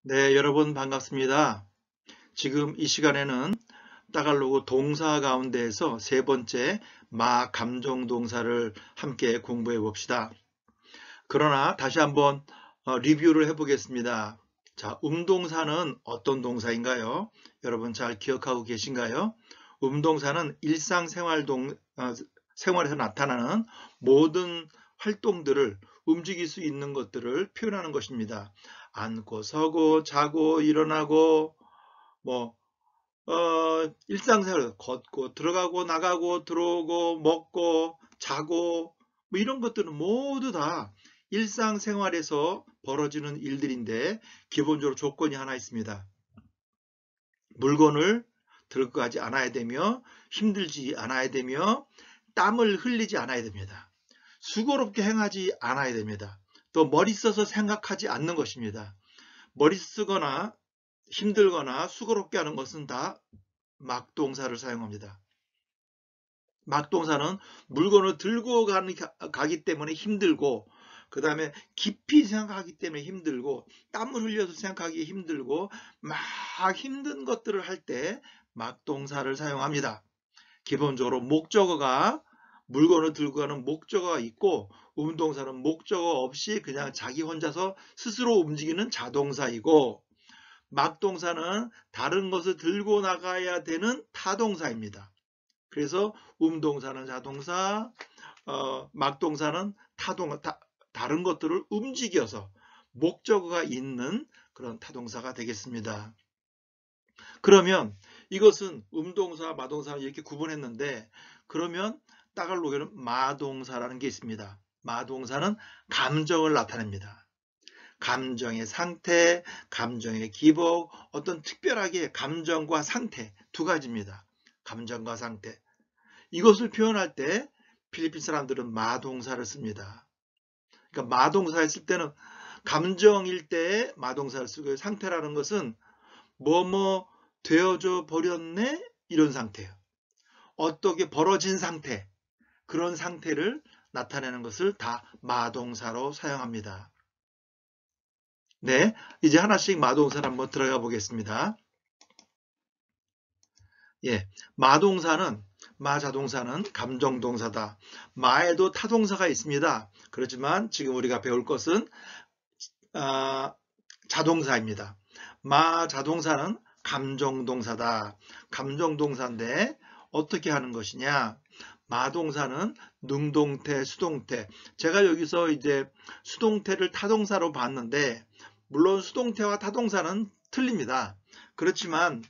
네, 여러분 반갑습니다. 지금 이 시간에는 따갈로그 동사 가운데에서 세 번째 감정 동사를 함께 공부해 봅시다. 그러나 다시 한번 리뷰를 해 보겠습니다. 자, 동사는 어떤 동사인가요? 여러분 잘 기억하고 계신가요? 동사는 생활에서 나타나는 모든 활동들을 움직일 수 있는 것들을 표현하는 것입니다. 앉고 서고 자고 일어나고 뭐 일상생활 걷고 들어가고 나가고 들어오고 먹고 자고 뭐 이런 것들은 모두 다 일상생활에서 벌어지는 일들인데 기본적으로 조건이 하나 있습니다. 물건을 들고 가지 않아야 되며 힘들지 않아야 되며 땀을 흘리지 않아야 됩니다. 수고롭게 행하지 않아야 됩니다. 또 머리 써서 생각하지 않는 것입니다. 머리 쓰거나 힘들거나 수고롭게 하는 것은 다 막동사를 사용합니다. 막동사는 물건을 들고 가기 때문에 힘들고, 그 다음에 깊이 생각하기 때문에 힘들고, 땀을 흘려서 생각하기 힘들고, 막 힘든 것들을 할 때 막동사를 사용합니다. 기본적으로 목적어가 물건을 들고 가는 목적어가 있고, 운동사는 목적어 없이 그냥 자기 혼자서 스스로 움직이는 자동사이고, 막동사는 다른 것을 들고 나가야 되는 타동사입니다. 그래서 동사는 자동사, 막동사는 다른 것들을 움직여서 목적어가 있는 그런 타동사가 되겠습니다. 그러면 이것은 동사, 마동사 이렇게 구분했는데, 그러면 따갈로그에는 마동사라는 게 있습니다. 마동사는 감정을 나타냅니다. 감정의 상태, 감정의 기복, 어떤 특별하게 감정과 상태 두 가지입니다. 감정과 상태. 이것을 표현할 때 필리핀 사람들은 마동사를 씁니다. 그러니까 마동사 했을 때는 감정일 때 마동사를 쓰고, 상태라는 것은 뭐뭐 되어져 버렸네 이런 상태예요. 어떻게 벌어진 상태, 그런 상태를 나타내는 것을 다 마동사로 사용합니다. 네, 이제 하나씩 마동사를 한번 들어가 보겠습니다. 예, 마자동사는 감정동사다. 마에도 타동사가 있습니다. 그렇지만 지금 우리가 배울 것은 자동사입니다. 마자동사는 감정동사다. 감정동사인데 어떻게 하는 것이냐? 마동사는 능동태, 수동태. 제가 여기서 이제 수동태를 타동사로 봤는데, 물론 수동태와 타동사는 틀립니다. 그렇지만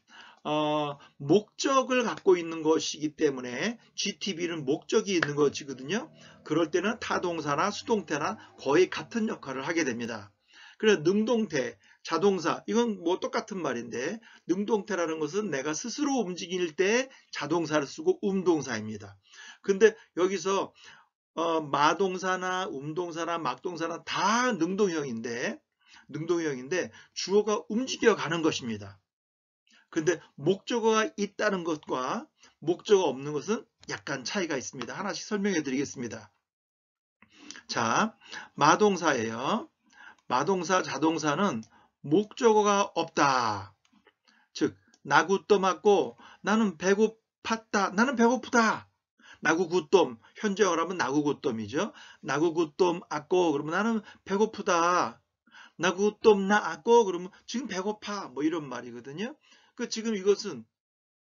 목적을 갖고 있는 것이기 때문에 GTB는 목적이 있는 것이거든요. 그럴 때는 타동사나 수동태나 거의 같은 역할을 하게 됩니다. 그래서 능동태, 자동사, 이건 뭐 똑같은 말인데, 능동태라는 것은 내가 스스로 움직일 때 자동사를 쓰고 동사입니다. 근데 여기서 마동사나 동사나 막동사나 다 능동형인데 주어가 움직여 가는 것입니다. 근데 목적어가 있다는 것과 목적어 없는 것은 약간 차이가 있습니다. 하나씩 설명해 드리겠습니다. 자, 마동사예요. 마동사, 자동사는 목적어가 없다. 즉, 나굿도 맞고 나는 배고팠다. 나는 배고프다. 나구굿돔, 현재어로 하면 나구굿돔이죠. 나구굿돔 아꼬 그러면 나는 배고프다. 나구굿돔 나 아꼬 그러면 지금 배고파. 뭐 이런 말이거든요. 지금 이것은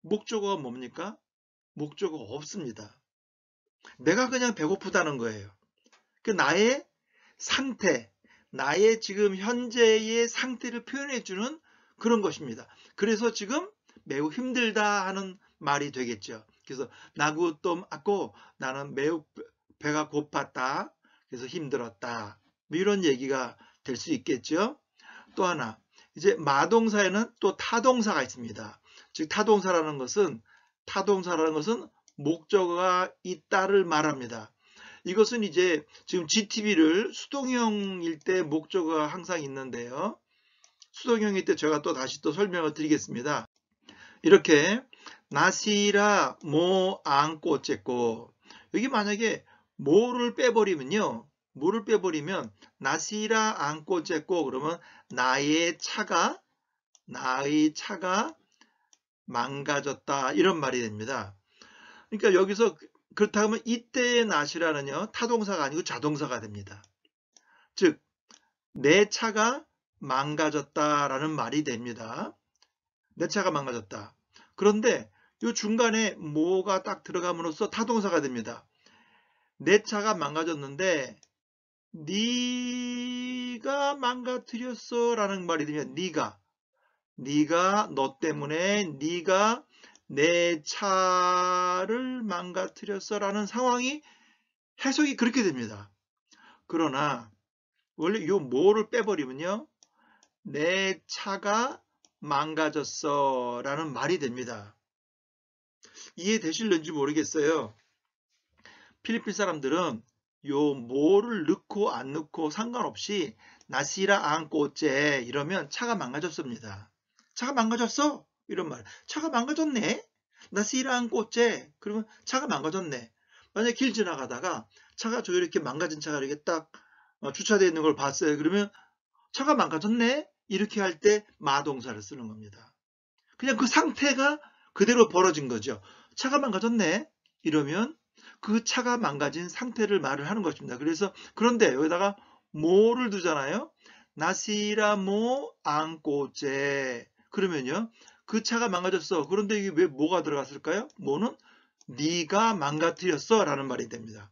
목적어가 뭡니까? 목적어 없습니다. 내가 그냥 배고프다는 거예요. 나의 상태, 나의 지금 현재의 상태를 표현해주는 그런 것입니다. 그래서 지금 매우 힘들다 하는 말이 되겠죠. 그래서 나구똥 아고 나는 매우 배가 고팠다. 그래서 힘들었다. 뭐 이런 얘기가 될 수 있겠죠. 또 하나, 이제 마동사에는 또 타동사가 있습니다. 즉 타동사라는 것은 목적어가 있다를 말합니다. 이것은 이제 지금 GTB를 수동형일 때 목적어가 항상 있는데요. 수동형일 때 제가 또 다시 또 설명을 드리겠습니다. 이렇게 나시라 모 안고 쨌고, 여기 만약에 모를 빼버리면요, 뭐를 빼버리면 나시라 안고 쨌고 그러면 나의 차가 망가졌다 이런 말이 됩니다. 그러니까 여기서 그렇다 하면 이때의 나시라는요 타동사가 아니고 자동사가 됩니다. 즉 내 차가 망가졌다라는 말이 됩니다. 내 차가 망가졌다. 그런데 이 중간에 뭐가 딱 들어감으로써 타동사가 됩니다. 내 차가 망가졌는데 네가 망가뜨렸어 라는 말이 되면 네가 너 때문에 네가 내 차를 망가뜨렸어 라는 상황이 해석이 그렇게 됩니다. 그러나 원래 요 뭐를 빼버리면요 내 차가 망가졌어 라는 말이 됩니다. 이해되실는지 모르겠어요. 필리핀 사람들은 요 뭐를 넣고 안 넣고 상관없이 나시라 안꼬째 이러면 차가 망가졌습니다. 차가 망가졌어? 이런 말. 차가 망가졌네? 나시라 안꼬째 그러면 차가 망가졌네. 만약 길 지나가다가 차가 저 이렇게 망가진 차가 이렇게 딱 주차되어 있는 걸 봤어요. 그러면 차가 망가졌네? 이렇게 할 때 마동사를 쓰는 겁니다. 그냥 그 상태가 그대로 벌어진 거죠. 차가 망가졌네? 이러면 그 차가 망가진 상태를 말을 하는 것입니다. 그래서 그런데 여기다가 뭐를 두잖아요. 나시라 모 안꼬제 그러면요. 그 차가 망가졌어. 그런데 이게 왜 뭐가 들어갔을까요? 뭐는 네가 망가뜨렸어 라는 말이 됩니다.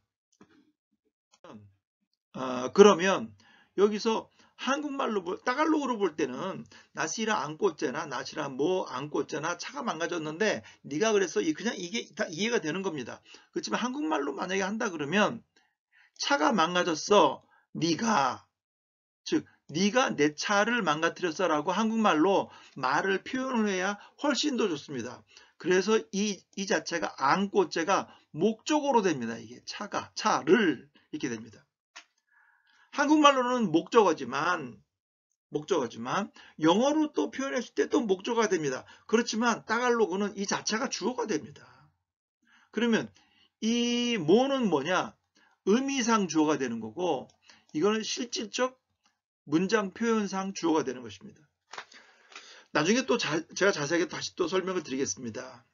그러면 여기서 한국말로 따갈로그로 볼 때는 나시라 안꼬째나 나시라 뭐 안꼬째나 차가 망가졌는데 네가 그래서 그냥 이게 다 이해가 되는 겁니다. 그렇지만 한국말로 만약에 한다 그러면 차가 망가졌어 네가 즉 네가 내 차를 망가뜨렸어 라고 한국말로 말을 표현을 해야 훨씬 더 좋습니다. 그래서 이 자체가 안꼬째가 목적어로 됩니다. 이게 차를 이렇게 됩니다. 한국말로는 목적어지만 영어로 또 표현했을 때 또 목적어가 됩니다. 그렇지만 따갈로그는 이 자체가 주어가 됩니다. 그러면 이 뭐는 뭐냐? 의미상 주어가 되는 거고 이거는 실질적 문장 표현상 주어가 되는 것입니다. 나중에 또 제가 자세하게 다시 또 설명을 드리겠습니다.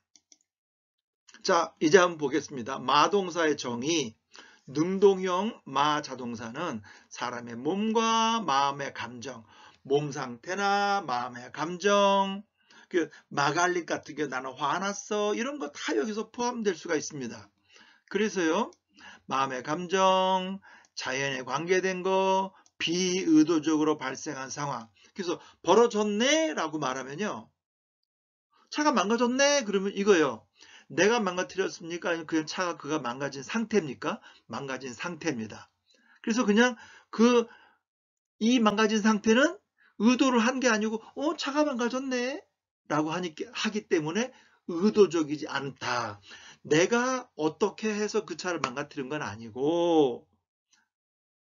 자, 이제 한번 보겠습니다. 마동사의 정의 능동형 마자동사는 사람의 몸과 마음의 감정, 몸 상태나 마음의 감정, 마갈릭 같은 게 나는 화났어 이런 거 다 여기서 포함될 수가 있습니다. 그래서요 마음의 감정, 자연에 관계된 거, 비의도적으로 발생한 상황. 그래서 벌어졌네 라고 말하면요 차가 망가졌네 그러면 이거요 내가 망가뜨렸습니까? 아니면 그냥 차가 그가 망가진 상태입니까? 망가진 상태입니다. 그래서 그냥 이 망가진 상태는 의도를 한 게 아니고 차가 망가졌네 라고 하기 때문에 의도적이지 않다. 내가 어떻게 해서 그 차를 망가뜨린 건 아니고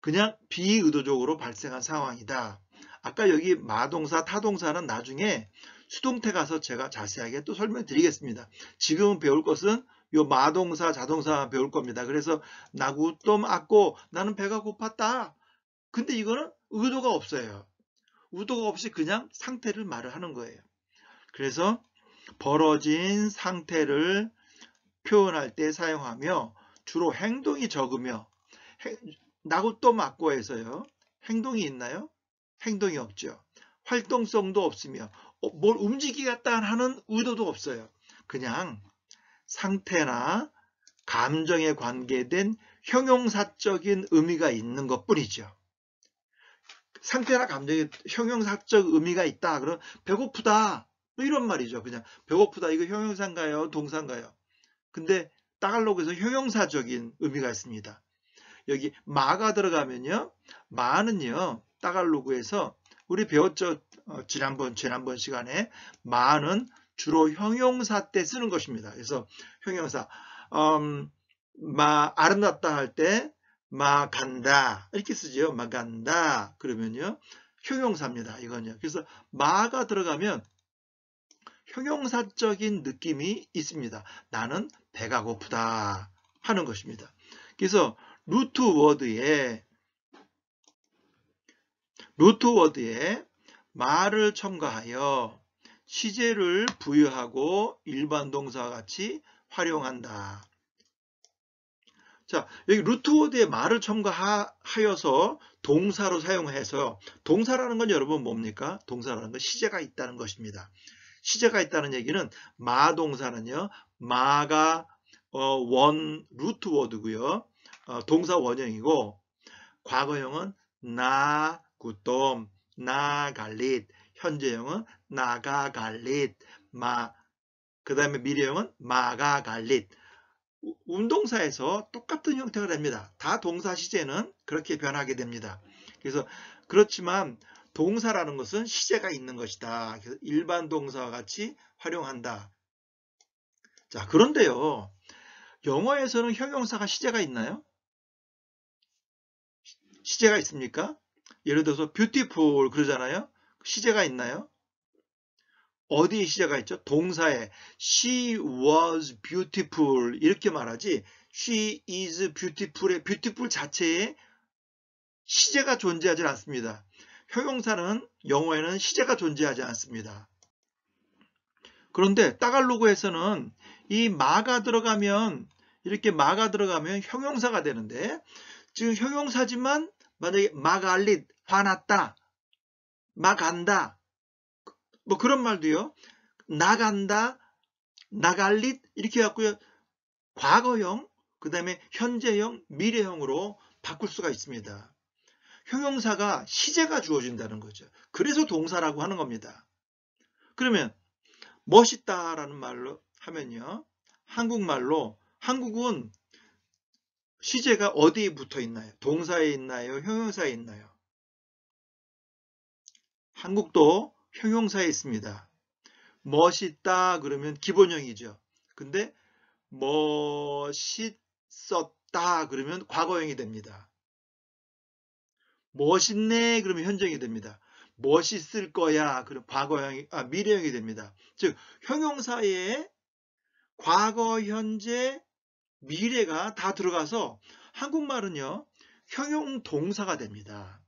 그냥 비의도적으로 발생한 상황이다. 아까 여기 마동사, 타동사는 나중에 수동태 가서 제가 자세하게 또 설명드리겠습니다. 지금 배울 것은 요 마동사, 자동사 배울 겁니다. 그래서 나구똥 악고 나는 배가 고팠다. 근데 이거는 의도가 없어요. 의도가 없이 그냥 상태를 말을 하는 거예요. 그래서 벌어진 상태를 표현할 때 사용하며 주로 행동이 적으며 나구똥 악고에서요. 행동이 있나요? 행동이 없죠. 활동성도 없으며 뭘 움직이겠다 하는 의도도 없어요. 그냥 상태나 감정에 관계된 형용사적인 의미가 있는 것뿐이죠. 상태나 감정에 형용사적 의미가 있다. 그럼 배고프다. 뭐 이런 말이죠. 그냥 배고프다. 이거 형용사인가요? 동사인가요? 근데 따갈로그에서 형용사적인 의미가 있습니다. 여기 마가 들어가면요. 마는요. 따갈로그에서 우리 배웠죠. 지난번 시간에 마는 주로 형용사 때 쓰는 것입니다. 그래서 형용사 아름답다 할 때 마 간다 이렇게 쓰죠. 마 간다 그러면요. 형용사입니다. 이건요. 그래서 마가 들어가면 형용사적인 느낌이 있습니다. 나는 배가 고프다 하는 것입니다. 그래서 루트 워드에 루트워드에 마를 첨가하여 시제를 부여하고 일반 동사와 같이 활용한다. 자, 여기 루트워드에 마를 첨가하여서 동사로 사용해서, 동사라는 건 여러분 뭡니까? 동사라는 건 시제가 있다는 것입니다. 시제가 있다는 얘기는 마동사는요, 마가 루트워드고요, 동사 원형이고, 과거형은 나 굿돔, 나 갈릿, 현재형은 나가 갈릿, 그 다음에 미래형은 마가 갈릿. 운동사에서 똑같은 형태가 됩니다. 다 동사 시제는 그렇게 변하게 됩니다. 그래서 그렇지만 동사라는 것은 시제가 있는 것이다. 그래서 일반 동사와 같이 활용한다. 자, 그런데요, 영어에서는 형용사가 시제가 있나요? 시제가 있습니까? 예를 들어서 beautiful 그러잖아요. 시제가 있나요? 어디에 시제가 있죠? 동사에 she was beautiful 이렇게 말하지, she is beautiful의 beautiful 자체에 시제가 존재하지 않습니다. 형용사는 영어에는 시제가 존재하지 않습니다. 그런데 따갈로그에서는 이 마가 들어가면, 이렇게 마가 들어가면 형용사가 되는데, 지금 형용사지만 만약에 마갈릿, 화났다, 마간다, 뭐 그런 말도요, 나간다, 나갈릿 이렇게 해갖고요, 과거형, 그 다음에 현재형, 미래형으로 바꿀 수가 있습니다. 형용사가 시제가 주어진다는 거죠. 그래서 동사라고 하는 겁니다. 그러면 멋있다라는 말로 하면요, 한국말로, 한국은 시제가 어디에 붙어 있나요? 동사에 있나요? 형용사에 있나요? 한국도 형용사에 있습니다. 멋있다 그러면 기본형이죠. 근데 멋있었다 그러면 과거형이 됩니다. 멋있네 그러면 현재형이 됩니다. 멋있을 거야 그럼 미래형이 됩니다. 즉 형용사에 과거, 현재, 미래가 다 들어가서 한국말은요, 형용 동사가 됩니다.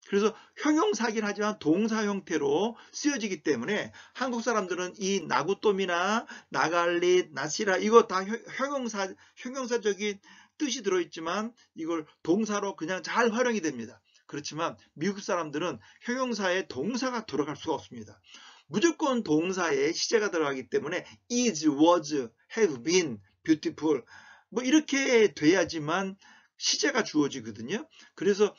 그래서 형용사긴 하지만 동사 형태로 쓰여지기 때문에 한국 사람들은 이 나구똠이나 나갈릿, 나시라 이거 다 형용사적인 뜻이 들어있지만 이걸 동사로 그냥 잘 활용이 됩니다. 그렇지만 미국 사람들은 형용사에 동사가 들어갈 수가 없습니다. 무조건 동사에 시제가 들어가기 때문에 is, was, have been, beautiful 뭐 이렇게 돼야지만 시제가 주어지거든요. 그래서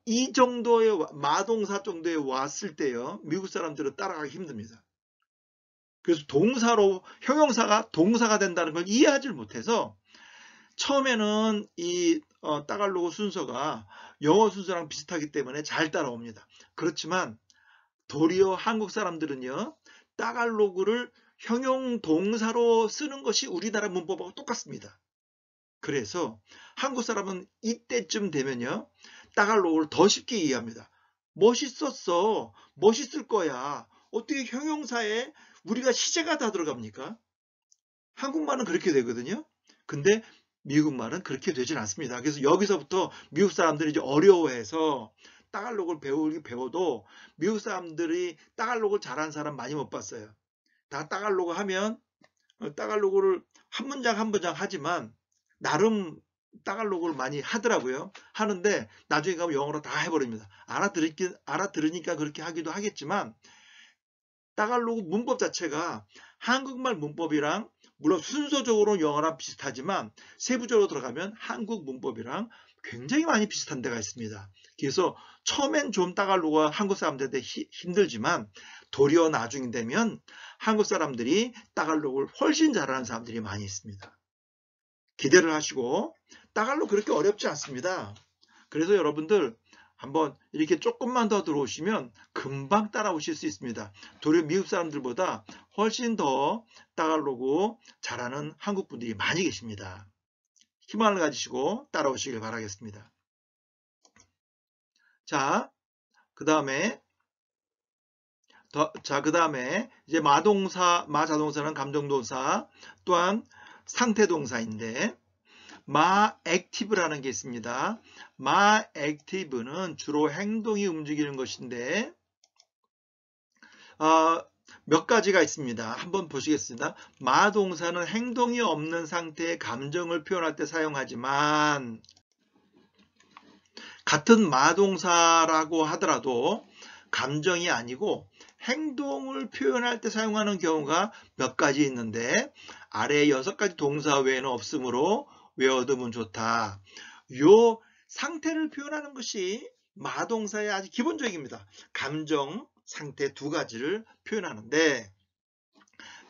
이 정도의 마동사 정도에 왔을 때요, 미국 사람들은 따라가기 힘듭니다. 그래서 동사로 형용사가 동사가 된다는 걸 이해하지 못해서 처음에는 이 따갈로그 순서가 영어 순서랑 비슷하기 때문에 잘 따라옵니다. 그렇지만 도리어 한국 사람들은요, 따갈로그를 형용 동사로 쓰는 것이 우리나라 문법하고 똑같습니다. 그래서 한국 사람은 이때쯤 되면요, 따갈로그를 더 쉽게 이해합니다. 멋있었어, 멋있을 거야. 어떻게 형용사에 우리가 시제가 다 들어갑니까? 한국말은 그렇게 되거든요. 근데 미국말은 그렇게 되진 않습니다. 그래서 여기서부터 미국 사람들이 이제 어려워해서 따갈로그를 배워도 미국 사람들이 따갈로그를 잘하는 사람 많이 못 봤어요. 다 따갈로그 하면 따갈로그를 한 문장 한 문장 하지만 나름 따갈로그를 많이 하더라고요. 하는데 나중에 가면 영어로 다 해버립니다. 알아들으니까 그렇게 하기도 하겠지만 따갈로그 문법 자체가 한국말 문법이랑 물론 순서적으로 영어랑 비슷하지만 세부적으로 들어가면 한국 문법이랑 굉장히 많이 비슷한 데가 있습니다. 그래서 처음엔 좀 따갈로그가 한국 사람들한테 힘들지만 도리어 나중이 되면 한국 사람들이 따갈로그를 훨씬 잘하는 사람들이 많이 있습니다. 기대를 하시고, 따갈로그 그렇게 어렵지 않습니다. 그래서 여러분들 한번 이렇게 조금만 더 들어오시면 금방 따라오실 수 있습니다. 도리어 미국 사람들보다 훨씬 더 따갈로그 잘하는 한국 분들이 많이 계십니다. 희망을 가지시고 따라오시길 바라겠습니다. 자, 그 다음에 이제 마자동사는 감정동사 또한 상태동사인데, 마 액티브라는 게 있습니다. 마 액티브는 주로 행동이 움직이는 것인데 몇 가지가 있습니다. 한번 보시겠습니다. 마 동사는 행동이 없는 상태의 감정을 표현할 때 사용하지만 같은 마 동사라고 하더라도 감정이 아니고 행동을 표현할 때 사용하는 경우가 몇 가지 있는데 아래 6가지 동사 외에는 없으므로 외워두면 좋다. 요 상태를 표현하는 것이 마동사의 아주 기본적입니다. 감정, 상태 2가지를 표현하는데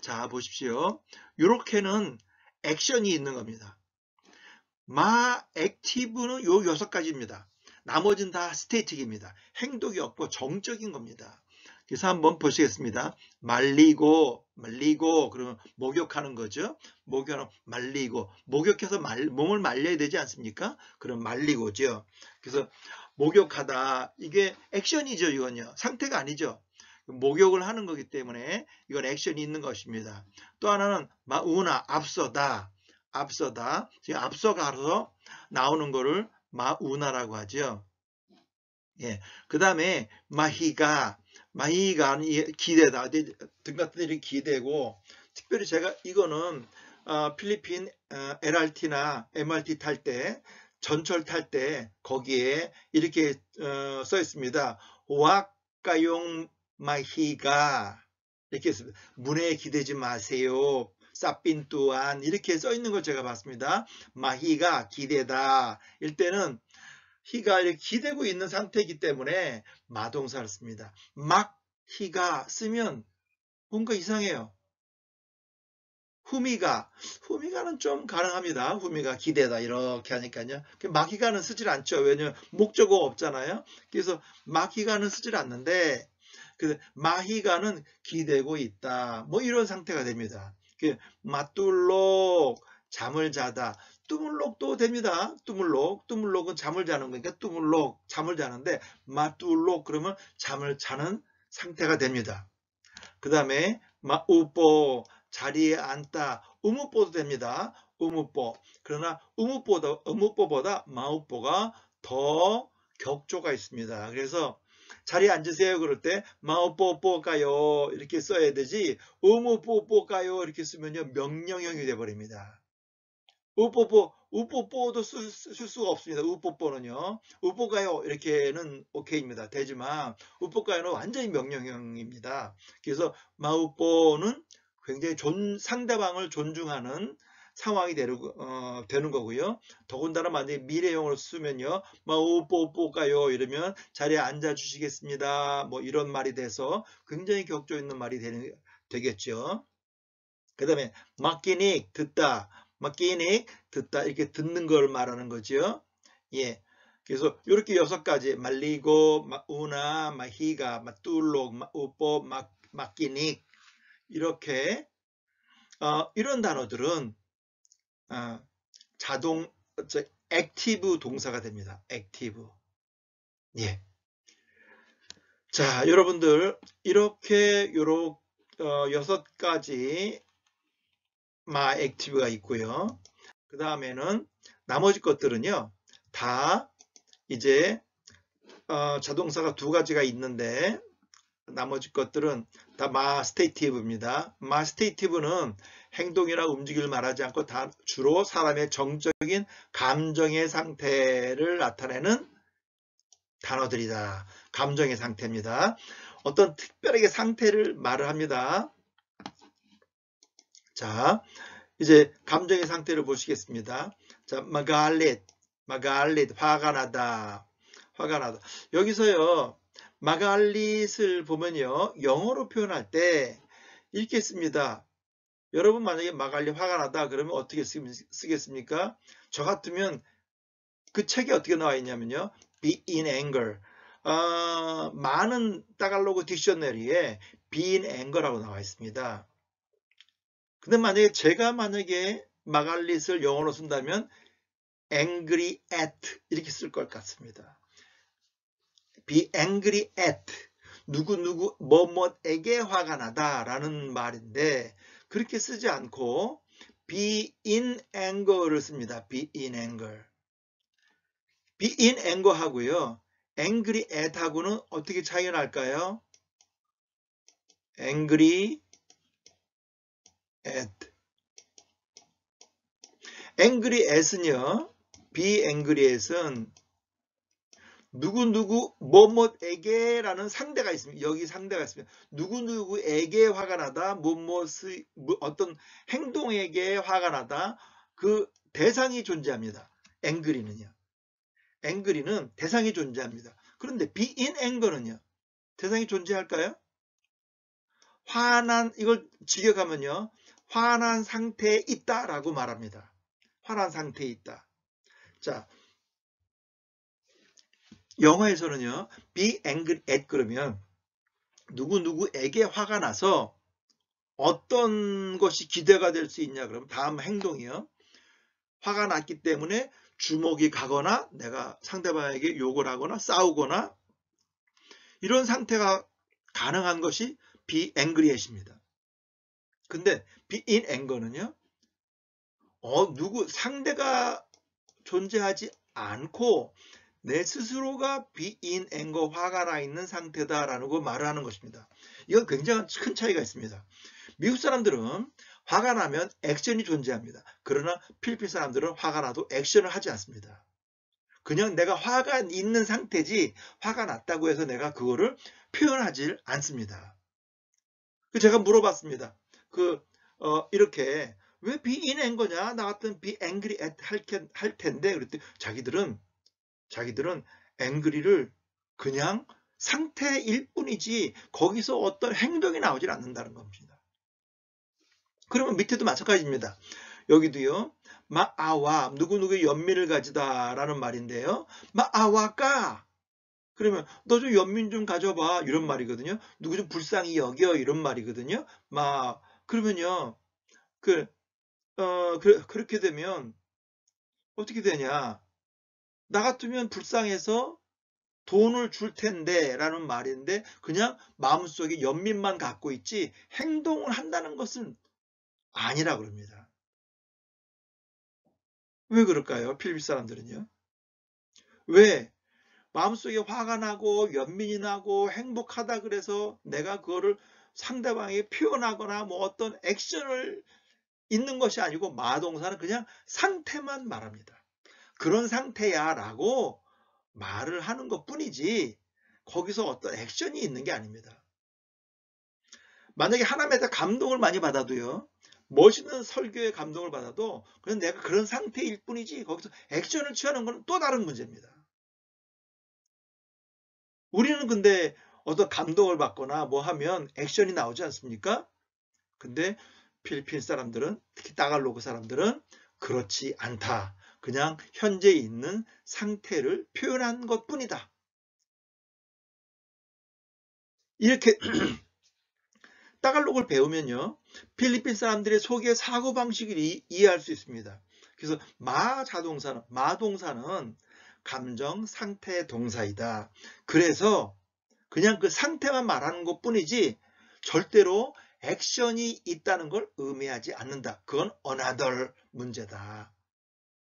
자 보십시오. 이렇게는 액션이 있는 겁니다. 마 액티브는 요 6가지입니다. 나머지는 다 스테이틱입니다. 행동이 없고 정적인 겁니다. 그래서 한번 보시겠습니다. 말리고 그러면 목욕하는 거죠. 목욕하는 말리고 목욕해서 몸을 말려야 되지 않습니까? 그럼 말리고죠. 그래서 목욕하다 이게 액션이죠. 이건요. 상태가 아니죠. 목욕을 하는 거기 때문에 이건 액션이 있는 것입니다. 또 하나는 마우나 앞서다. 지금 앞서가서 나오는 거를 마우나라고 하죠. 예. 그 다음에 마히가 기대다. 등 같은 일이 기대고 특별히 제가 이거는 필리핀 LRT나 MRT 탈 때 전철 탈 때 거기에 이렇게 써 있습니다. 왁가용 마히가 이렇게 했습니다. 문에 기대지 마세요. 사핀 또한 이렇게 써 있는 걸 제가 봤습니다. 마히가 기대다. 이때는 히가 이렇게 기대고 있는 상태이기 때문에 마동사를 씁니다. 막 히가 쓰면 뭔가 이상해요. 후미가는 좀 가능합니다. 후미가 기대다 이렇게 하니까요. 막 히가는 쓰질 않죠. 왜냐면 목적어가 없잖아요. 그래서 막 히가는 쓰질 않는데 마히가는 기대고 있다. 뭐 이런 상태가 됩니다. 마뚤록 잠을 자다. 뚜물록도 됩니다. 뚜물록은 잠을 자는 거니까 뚜물록 잠을 자는데 마뚤록 그러면 잠을 자는 상태가 됩니다. 그 다음에 마우뽀 자리에 앉다. 우무뽀도 됩니다. 우무뽀. 그러나 우무뽀보다 마우뽀가 더 격조가 있습니다. 그래서 자리에 앉으세요 그럴 때 마우뽀뽀까요 이렇게 써야 되지 우무뽀뽀까요 이렇게 쓰면요 명령형이 돼버립니다. 우뽀뽀도 쓸 수가 없습니다. 우뽀뽀는요. 우뽀가요 이렇게는 오케이입니다. 되지만 우뽀가요는 완전히 명령형입니다. 그래서 마우뽀는 굉장히 상대방을 존중하는 상황이 되는 거고요. 더군다나 만약에 미래형으로 쓰면요. 마우뽀뽀가요 이러면 자리에 앉아 주시겠습니다. 뭐 이런 말이 돼서 굉장히 격조 있는 말이 되겠죠. 그 다음에 맡기닉 듣다. 맡기닉 듣다 이렇게 듣는 걸 말하는 거죠. 예. 그래서 이렇게 6가지 말리고 마우나 마히가 마뚤록 마우뽀 맡기닉 이렇게 이런 단어들은 액티브 동사가 됩니다. 액티브. 예. 자, 여러분들 이렇게 6가지 마 액티브가 있고요. 그 다음에는 나머지 것들은요. 다 이제 자동사가 2가지가 있는데 나머지 것들은 다 마 스테이티브입니다. 마 스테이티브는 행동이나 움직임을 말하지 않고 다 주로 사람의 정적인 감정의 상태를 나타내는 단어들이다. 감정의 상태입니다. 어떤 특별하게 상태를 말을 합니다. 자, 이제 감정의 상태를 보시겠습니다. 자, 마갈릿, 화가 나다. 여기서요, 마갈릿을 보면요, 영어로 표현할 때 이렇게 씁니다. 여러분 만약에 마갈릿 화가 나다 그러면 어떻게 쓰겠습니까? 저 같으면 그 책에 어떻게 나와 있냐면요, be in anger. 많은 따갈로그 딕셔너리에 be in anger라고 나와 있습니다. 근데 만약에 제가 마갈릿을 영어로 쓴다면 angry at 이렇게 쓸 것 같습니다. be angry at 누구 뭐뭐에게 화가 나다 라는 말인데 그렇게 쓰지 않고 be in anger를 씁니다. be in anger. be in anger 하고요. angry at 하고는 어떻게 차이가 날까요? angry at. angry at은요. be angry at은 누구누구 뭐뭐에게 라는 상대가 있습니다. 여기 상대가 있습니다. 누구누구에게 화가 나다, 무엇의 어떤 행동에게 화가 나다, 그 대상이 존재합니다. angry는요. angry는 대상이 존재합니다. 그런데 be in anger는요. 대상이 존재할까요? 화난, 이걸 직역하면요. 화난 상태에 있다라고 말합니다. 화난 상태에 있다. 자, 영어에서는요. be angry at 그러면 누구누구에게 화가 나서 어떤 것이 기대가 될 수 있냐 그러면 다음 행동이요. 화가 났기 때문에 주먹이 가거나 내가 상대방에게 욕을 하거나 싸우거나 이런 상태가 가능한 것이 be angry at입니다. 근데 be in anger는요. 상대가 존재하지 않고 내 스스로가 be in anger, 화가 나 있는 상태다라는 거 말을 하는 것입니다. 이건 굉장히 큰 차이가 있습니다. 미국 사람들은 화가 나면 액션이 존재합니다. 그러나 필리핀 사람들은 화가 나도 액션을 하지 않습니다. 그냥 내가 화가 있는 상태지 화가 났다고 해서 내가 그거를 표현하지 않습니다. 제가 물어봤습니다. 이렇게 왜 be in anger냐? 나 같은 be angry at 할 텐데 그랬더니 자기들은 angry를 그냥 상태일 뿐이지 거기서 어떤 행동이 나오질 않는다는 겁니다. 그러면 밑에도 마찬가지입니다. 여기도요. 마아와 누구누구의 연민을 가지다 라는 말인데요. 마아와까 그러면 너 좀 연민 좀 가져봐 이런 말이거든요. 누구 좀 불쌍히 여겨 이런 말이거든요. 그러면요. 그렇게 되면 어떻게 되냐. 나 같으면 불쌍해서 돈을 줄 텐데 라는 말인데 그냥 마음속에 연민만 갖고 있지 행동을 한다는 것은 아니라 그럽니다. 왜 그럴까요? 필리핀 사람들은요. 왜? 마음속에 화가 나고 연민이 나고 행복하다 그래서 내가 그거를 상대방에게 표현하거나 뭐 어떤 액션을 있는 것이 아니고 마동사는 그냥 상태만 말합니다. 그런 상태야 라고 말을 하는 것 뿐이지 거기서 어떤 액션이 있는 게 아닙니다. 만약에 하나님에다 감동을 많이 받아도요. 멋있는 설교에 감동을 받아도 그냥 내가 그런 상태일 뿐이지 거기서 액션을 취하는 건 또 다른 문제입니다. 우리는 근데 어떤 감동을 받거나 뭐 하면 액션이 나오지 않습니까? 근데 필리핀 사람들은 특히 따갈로그 사람들은 그렇지 않다. 그냥 현재 있는 상태를 표현한 것뿐이다. 이렇게 따갈로그를 배우면요. 필리핀 사람들의 속의 사고방식을 이해할 수 있습니다. 그래서 마동사는 감정, 상태, 동사이다. 그래서 그냥 그 상태만 말하는 것 뿐이지 절대로 액션이 있다는 걸 의미하지 않는다. 그건 another 문제다.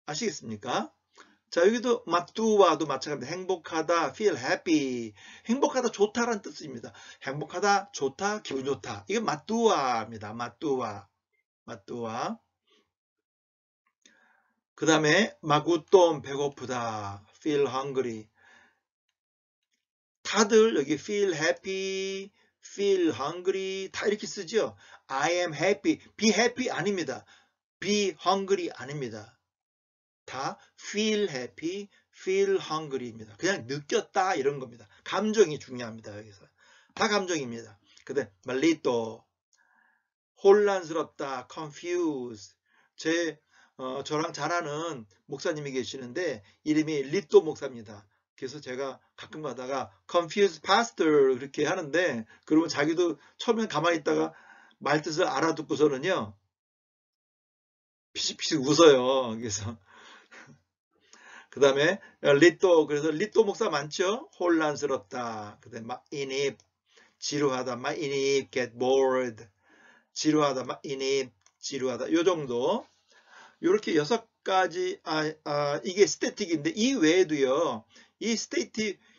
아시겠습니까? 자, 여기도 마뚜와도 마찬가지입니다. 행복하다, feel happy. 행복하다, 좋다라는 뜻입니다. 행복하다, 좋다, 기분 좋다. 이게 마뚜와입니다. 마뚜와. 그 다음에 마구똥, 배고프다, feel hungry. 다들 여기 feel happy, feel hungry 다 이렇게 쓰죠. I am happy, be happy 아닙니다. be hungry 아닙니다. 다 feel happy, feel hungry입니다. 그냥 느꼈다 이런 겁니다. 감정이 중요합니다. 여기서 다 감정입니다. 그다음 말리또 혼란스럽다, confused. 저랑 잘 아는 목사님이 계시는데 이름이 리또 목사입니다. 그래서 제가 가끔 가다가 confused pastor 그렇게 하는데 그러면 자기도 처음엔 가만히 있다가 말 뜻을 알아듣고서는요 피식피식 웃어요. 그래서 그 다음에 리또, 그래서 리또 목사 많죠? 혼란스럽다. 그 다음에 인입, 지루하다, 인입, get bored, 지루하다, 인입, 지루하다. 요 정도. 요렇게 6가지, 이게 스태틱인데 이 외에도요.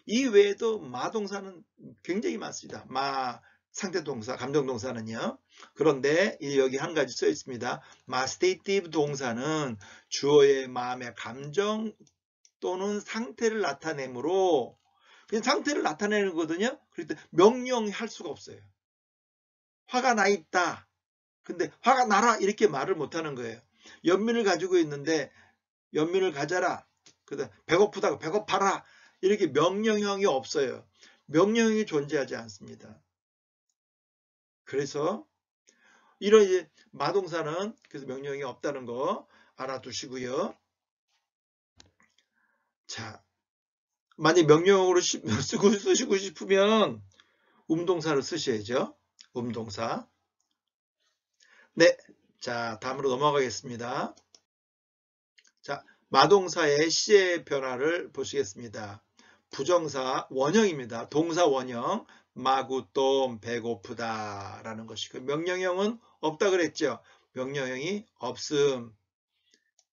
이 외에도 마동사는 굉장히 많습니다. 상태동사, 감정동사는요. 그런데 여기 한 가지 써 있습니다. 스테이티브 동사는 주어의 마음의 감정 또는 상태를 나타내므로 그냥 상태를 나타내는 거거든요. 그럴 때 명령할 수가 없어요. 화가 나 있다. 근데 화가 나라 이렇게 말을 못하는 거예요. 연민을 가지고 있는데 연민을 가져라. 그다음 배고프다고 배고파라. 이렇게 명령형이 없어요. 명령형이 존재하지 않습니다. 그래서 이런 이제 마동사는 그래서 명령이 없다는 거 알아두시고요. 자, 만약 명령어로 쓰시고 싶으면 음동사를 쓰셔야죠. 음동사. 네, 자 다음으로 넘어가겠습니다. 자, 마동사의 시제 변화를 보시겠습니다. 부정사 원형입니다. 동사 원형 마구똥 배고프다 라는 것이고 명령형은 없다 그랬죠. 명령형이 없음.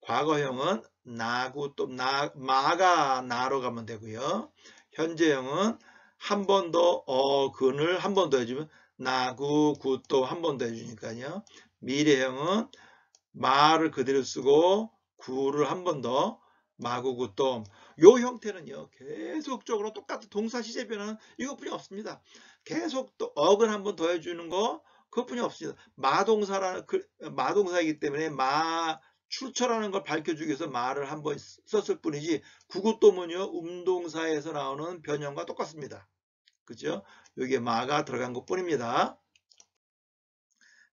과거형은 나구똥 마가 나로 가면 되고요. 현재형은 한 번 더 근을 한 번 더 해주면 나구 구똥 한 번 더 해주니까요. 미래형은 마를 그대로 쓰고 구를 한 번 더 마구구똥. 요 형태는요 계속적으로 똑같은 동사 시제 변화는 이것뿐이 없습니다. 계속 또 억을 한 번 더 해주는 거 그것뿐이 없습니다. 마동사이기 때문에 출처라는 걸 밝혀주기 위해서 마를 한 번 썼을 뿐이지 구구똥은요 음동사에서 나오는 변형과 똑같습니다. 그죠? 여기에 마가 들어간 것 뿐입니다.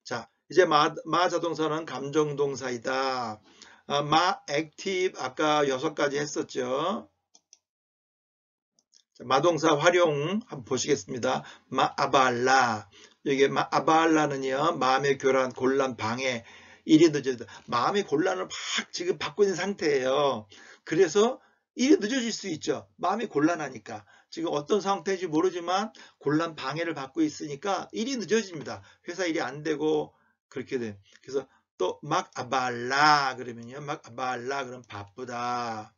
자, 이제 자동사는 감정동사이다. 액티브 아까 6가지 했었죠. 자, 마동사 활용 한번 보시겠습니다. 아발라. 여기 아발라는요. 마음의 교란, 곤란, 방해. 일이 늦어지다. 마음의 곤란을 막 지금 받고 있는 상태예요. 그래서 일이 늦어질 수 있죠. 마음이 곤란하니까. 지금 어떤 상태인지 모르지만 곤란 방해를 받고 있으니까 일이 늦어집니다. 회사 일이 안 되고 그렇게 돼. 그래서 또 아발라 그러면요. 아발라 그럼 바쁘다.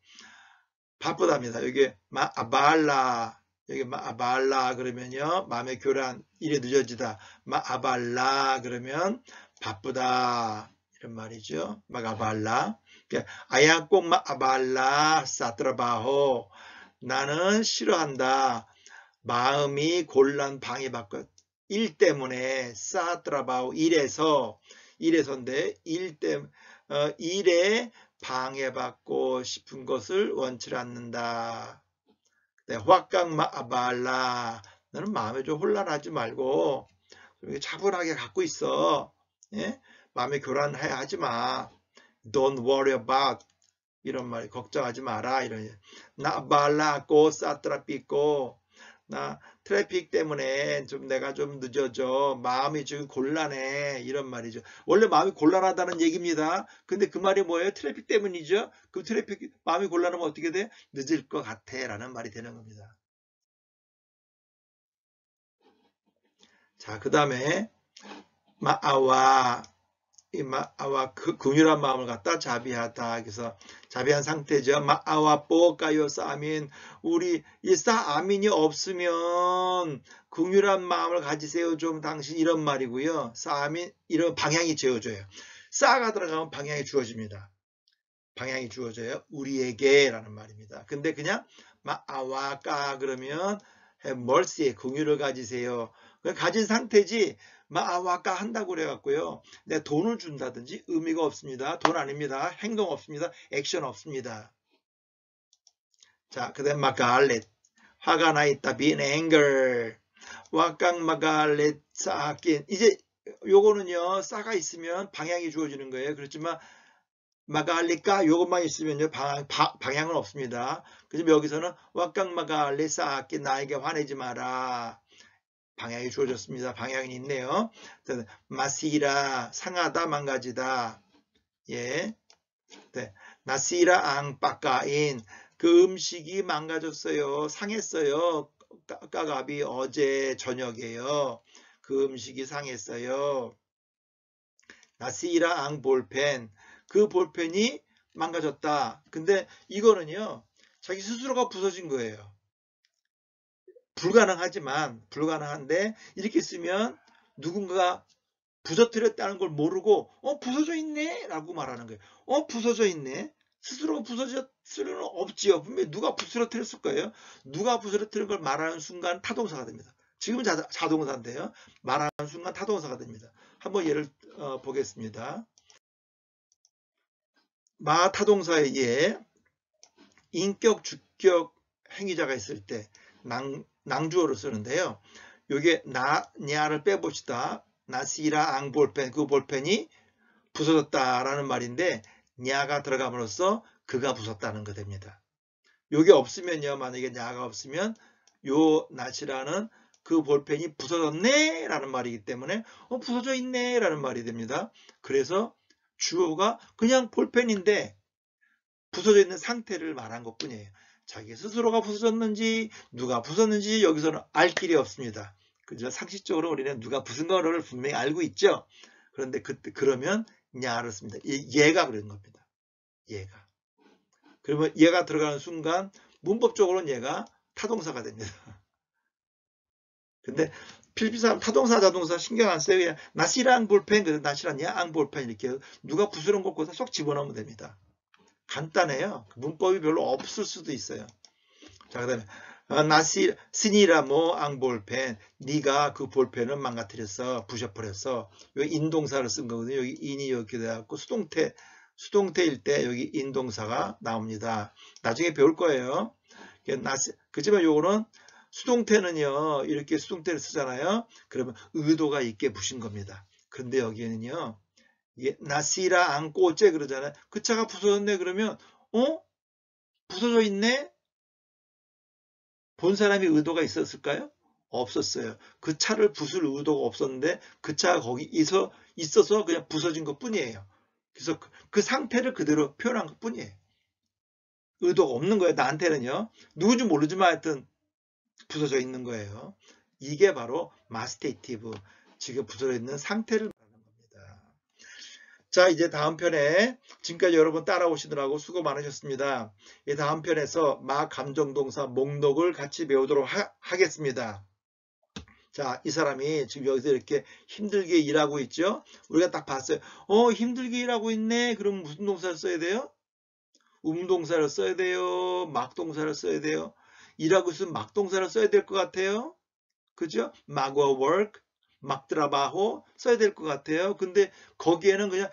바쁘답니다. 여기 아발라 여기 아발라 그러면요. 마음의 교란 일이 늦어지다. 아발라 그러면 바쁘다. 이런 말이죠. 아발라. 아야 꼭 아발라 사트라바호. 나는 싫어한다. 마음이 곤란 방해받고 일 때문에 사트라바호 일에서인데 일에 방해받고 싶은 것을 원치 않는다. 확강 아발라. 너는 마음에 좀 혼란하지 말고 차분하게 갖고 있어. 예? 마음에 교란해 하지 마. Don't worry about. 이런 말 걱정하지 마라. 이런 나 발라고 사트라피고 나 트래픽 때문에 내가 좀 늦어져. 마음이 지금 곤란해. 이런 말이죠. 원래 마음이 곤란하다는 얘기입니다. 근데 그 말이 뭐예요? 트래픽 때문이죠. 그 마음이 곤란하면 어떻게 돼? 늦을 것 같아. 라는 말이 되는 겁니다. 자, 그 다음에 마아와 긍휼한 마음을 갖다 자비하다. 그래서 자비한 상태죠. 마아와 뽀까요 싸민. 우리 이 싸아민이 없으면 긍휼한 마음을 가지세요 좀 당신 이런 말이고요. 싸아민 이런 방향이 지어져요. 싸가 들어가면 방향이 주어집니다. 방향이 주어져요. 우리에게 라는 말입니다. 근데 그냥 마아와 까 그러면 have mercy 긍휼을 가지세요. 가진 상태지 마아와까 한다고 그래갖고요. 내 돈을 준다든지 의미가 없습니다. 돈 아닙니다. 행동 없습니다. 액션 없습니다. 자, 그 다음 마갈렛. 화가 나 있다. being anger. 와깡 마갈렛 싸긴. 이제 요거는요. 싸가 있으면 방향이 주어지는 거예요. 그렇지만 마갈렛가 요것만 있으면요. 방향은 없습니다. 그래서 여기서는 와깡 마갈렛 싸긴 나에게 화내지 마라. 방향이 주어졌습니다. 방향이 있네요. 마시라 상하다 망가지다. 예. 네. 나시라 앙빠까인 그 음식이 망가졌어요. 상했어요. 까갑이 어제 저녁에요. 그 음식이 상했어요. 나시라 앙 볼펜. 그 볼펜이 망가졌다. 근데 이거는요, 자기 스스로가 부서진 거예요. 불가능한데 이렇게 쓰면 누군가가 부서뜨렸다는 걸 모르고 부서져 있네 라고 말하는 거예요. 부서져 있네. 스스로가 부서졌을 수는 없지요. 분명히 누가 부서뜨렸을 거예요. 누가 부서뜨린 걸 말하는 순간 타동사가 됩니다. 지금은 자동사인데요. 말하는 순간 타동사가 됩니다. 한번 예를 보겠습니다. 타동사에 예, 인격, 주격 행위자가 있을 때 낭주어를 쓰는데요. 요게 냐를 빼봅시다. 나시라 앙 볼펜, 그 볼펜이 부서졌다라는 말인데 냐가 들어감으로써 그가 부쉈다는 거 됩니다. 요게 없으면요, 만약에 냐가 없으면 요 나시라는 그 볼펜이 부서졌네 라는 말이기 때문에 부서져 있네 라는 말이 됩니다. 그래서 주어가 그냥 볼펜인데 부서져 있는 상태를 말한 것 뿐이에요. 자기 스스로가 부서졌는지 누가 부쉈는지 여기서는 알 길이 없습니다. 그죠? 상식적으로 우리는 누가 부순 거를 분명히 알고 있죠. 그런데 그러면 냐를 씁니다. 얘가 그런 겁니다. 얘가. 그러면 얘가 들어가는 순간 문법적으로는 얘가 타동사가 됩니다. 근데 필리핀 사람 타동사 자동사 신경 안 써요. 그냥 나시랑 볼펜, 그래서 나시랑 야앙 볼펜 이렇게 누가 부스러운 것 거기다 쏙 집어넣으면 됩니다. 간단해요. 문법이 별로 없을 수도 있어요. 자, 그 다음에 스니라 앙 볼펜, 네가 그 볼펜을 망가뜨렸어, 부셔버렸어. 여기 인동사를 쓴 거거든요. 여기 인이 이렇게 돼갖고 수동태일 때 여기 인동사가 나옵니다. 나중에 배울 거예요. 그렇지만 요거는 수동태는요, 이렇게 수동태를 쓰잖아요. 그러면 의도가 있게 부신 겁니다. 그런데 여기에는요, 나시라 앙 꼬째 그러잖아요. 그 차가 부서졌네 그러면 부서져 있네? 본 사람이 의도가 있었을까요? 없었어요. 그 차를 부술 의도가 없었는데 그 차가 거기 있어서 그냥 부서진 것 뿐이에요. 그래서 그 상태를 그대로 표현한 것 뿐이에요. 의도가 없는 거예요. 나한테는요. 누군지 모르지만 하여튼 부서져 있는 거예요. 이게 바로 마스테이티브, 지금 부서져 있는 상태를 말하는 겁니다. 자, 이제 다음 편에 지금까지 여러분 따라오시느라고 수고 많으셨습니다. 이 다음 편에서 감정동사 목록을 같이 배우도록 하겠습니다. 자, 이 사람이 지금 여기서 이렇게 힘들게 일하고 있죠? 우리가 딱 봤어요. 힘들게 일하고 있네. 그럼 무슨 동사를 써야 돼요? 동사를 써야 돼요? 막동사를 써야 돼요? 일하고 있으면 막동사를 써야 될 것 같아요. 그죠? 막워 work, 막 트라바호 써야 될 것 같아요. 근데 거기에는 그냥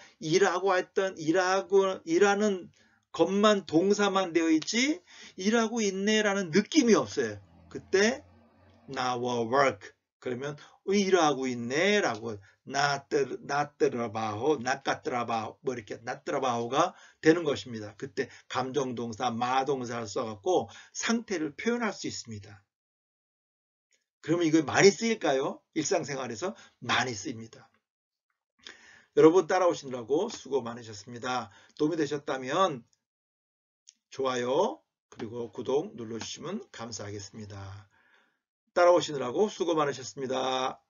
일하는 것만 동사만 되어 있지 일하고 있네라는 느낌이 없어요. 그때 나와 work 그러면 일하고 있네라고 나트라바호, 나까트라바호 뭐 이렇게 나트라바호가 되는 것입니다. 그때 감정동사, 마동사를 써갖고 상태를 표현할 수 있습니다. 그러면 이거 많이 쓰일까요? 일상생활에서 많이 쓰입니다. 여러분 따라오시느라고 수고 많으셨습니다. 도움이 되셨다면 좋아요 그리고 구독 눌러주시면 감사하겠습니다. 따라오시느라고 수고 많으셨습니다.